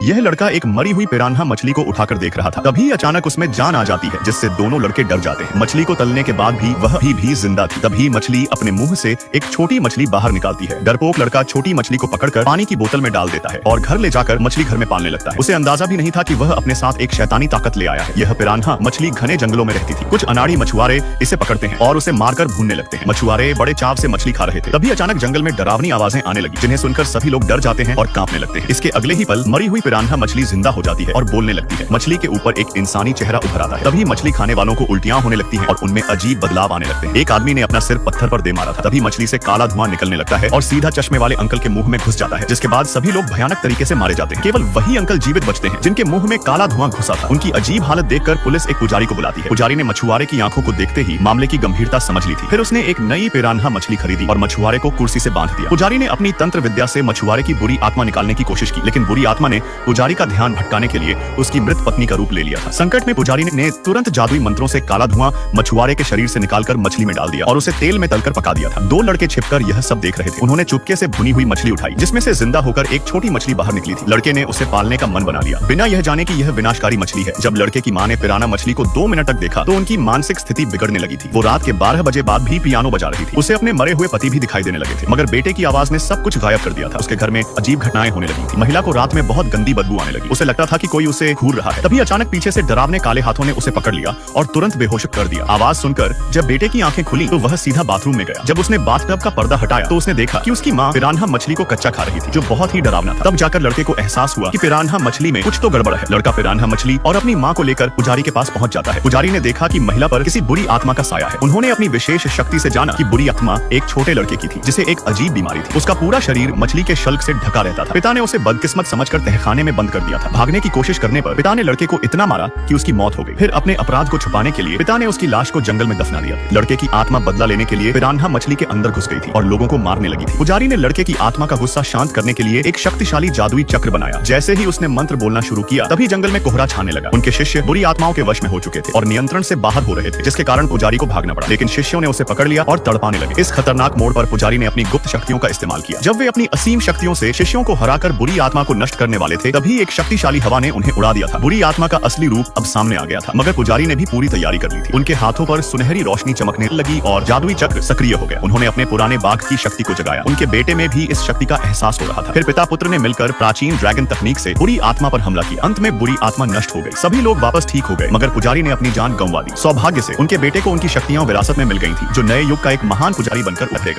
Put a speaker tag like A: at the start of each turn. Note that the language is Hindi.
A: यह लड़का एक मरी हुई पिरान्हा मछली को उठाकर देख रहा था। तभी अचानक उसमें जान आ जाती है, जिससे दोनों लड़के डर जाते हैं। मछली को तलने के बाद भी वह भी जिंदा थी। तभी मछली अपने मुंह से एक छोटी मछली बाहर निकालती है। डरपोक लड़का छोटी मछली को पकड़कर पानी की बोतल में डाल देता है और घर ले जाकर मछली घर में पालने लगता है। उसे अंदाजा भी नहीं था कि वह अपने साथ एक शैतानी ताकत ले आया है। यह पिरान्हा मछली घने जंगलों में रहती थी। कुछ अनाड़ी मछुआरे इसे पकड़ते हैं और उसे मारकर भूनने लगते हैं। मछुआरे बड़े चाव से मछली खा रहे थे। तभी अचानक जंगल में डरावनी आवाजें आने लगी, जिन्हें सुनकर सभी लोग डर जाते हैं और कांपने लगते हैं। इसके अगले ही पल मरी हुई पिरान्हा मछली जिंदा हो जाती है और बोलने लगती है। मछली के ऊपर एक इंसानी चेहरा उभर आता है। तभी मछली खाने वालों को उल्टियां होने लगती हैं और उनमें अजीब बदलाव आने लगते हैं। एक आदमी ने अपना सिर पत्थर पर दे मारा था। तभी मछली से काला धुआं निकलने लगता है और सीधा चश्मे वाले अंकल के मुंह में घुस जाता है, जिसके बाद सभी लोग भयानक तरीके से मारे जाते हैं। केवल वही अंकल जीवित बचते हैं जिनके मुंह में काला धुआं घुसा था। उनकी अजीब हालत देखकर पुलिस एक पुजारी को बुलाती है। पुजारी ने मछुआरे की आंखों को देखते ही मामले की गंभीरता समझ ली थी। फिर उसने एक नई पिरान्हा मछली खरीदी और मछुआरे को कुर्सी से बांध दिया। पुजारी ने अपनी तंत्र विद्या से मछुआरे की बुरी आत्मा निकालने की कोशिश की, लेकिन बुरी आत्मा ने पुजारी का ध्यान भटकाने के लिए उसकी मृत पत्नी का रूप ले लिया था। संकट में पुजारी ने तुरंत जादुई मंत्रों से काला धुआं मछुआरे के शरीर से निकालकर मछली में डाल दिया और उसे तेल में तलकर पका दिया था। दो लड़के छिपकर यह सब देख रहे थे। उन्होंने चुपके से भुनी हुई मछली उठाई, जिसमें से जिंदा होकर एक छोटी मछली बाहर निकली थी। लड़के ने उसे पालने का मन बना लिया, बिना यह जाने कि यह विनाशकारी मछली है। जब लड़के की मां ने पिरान्हा मछली को 2 मिनट तक देखा तो उनकी मानसिक स्थिति बिगड़ने लगी थी। वो रात के 12 बजे बाद भी पियानो बजा रही थी। उसे अपने मरे हुए पति भी दिखाई देने लगे थे, मगर बेटे की आवाज ने सब कुछ गायब कर दिया था। उसके घर में अजीब घटनाएं होने लगी थी। महिला को रात में बहुत गंदी बदबू आने लगी। उसे लगता था कि कोई उसे घूर रहा है। तभी अचानक पीछे से डरावने काले हाथों ने उसे पकड़ लिया और तुरंत बेहोश कर दिया। आवाज सुनकर जब बेटे की आंखें खुली तो वह सीधा बाथरूम में गया। जब उसने बाथटब का पर्दा हटाया तो उसने देखा कि उसकी मां पिरान्हा मछली को कच्चा खा रही थी, जो बहुत ही डरावना था। तब जाकर लड़के को एहसास हुआ कि पिरान्हा मछली में कुछ तो गड़बड़ है। लड़का पिरान्हा मछली और अपनी मां को लेकर पुजारी के पास पहुंच जाता है। पुजारी ने देखा कि महिला पर किसी बुरी आत्मा का साया है। उन्होंने अपनी विशेष शक्ति से जाना कि बुरी आत्मा एक छोटे लड़के की थी, जिसे एक अजीब बीमारी थी। उसका पूरा शरीर मछली के शल्क से ढका रहता था। पिता ने उसे बदकिस्मत समझकर तहखाने में बंद कर दिया था। भागने की कोशिश करने पर पिता ने लड़के को इतना मारा कि उसकी मौत हो गई। फिर अपने अपराध को छुपाने के लिए पिता ने उसकी लाश को जंगल में दफना दिया। लड़के की आत्मा बदला लेने के लिए पिरान्हा मछली के अंदर घुस गई थी और लोगों को मारने लगी थी। पुजारी ने लड़के की आत्मा का गुस्सा शांत करने के लिए एक शक्तिशाली जादुई चक्र बनाया। जैसे ही उसने मंत्र बोलना शुरू किया, तभी जंगल में कोहरा छाने लगा। उनके शिष्य बुरी आत्माओं के वश में हो चुके थे और नियंत्रण से बाहर हो रहे थे, जिसके कारण पुजारी को भागना पड़ा। लेकिन शिष्यों ने उसे पकड़ लिया और तड़पाने लगे। इस खतरनाक मोड़ पर पुजारी ने अपनी गुप्त शक्तियों का इस्तेमाल किया। जब वे अपनी असीम शक्तियों से शिष्यों को हराकर बुरी आत्मा को नष्ट करने वाले थे, तभी एक शक्तिशाली हवा ने उन्हें उड़ा दिया था। बुरी आत्मा का असली रूप अब सामने आ गया था, मगर पुजारी ने भी पूरी तैयारी कर ली थी। उनके हाथों पर सुनहरी रोशनी चमकने लगी और जादुई चक्र सक्रिय हो गया। उन्होंने अपने पुराने बाघ की शक्ति को जगाया। उनके बेटे में भी इस शक्ति का एहसास हो रहा था। फिर पिता पुत्र ने मिलकर प्राचीन ड्रैगन तकनीक से बुरी आत्मा पर हमला किया। अंत में बुरी आत्मा नष्ट हो गई। सभी लोग वापस ठीक हो गए, मगर पुजारी ने अपनी जान गंवा दी। सौभाग्य से उनके बेटे को उनकी शक्तियां विरासत में मिल गई थी, जो नए युग का एक महान पुजारी बनकर उभरेगा।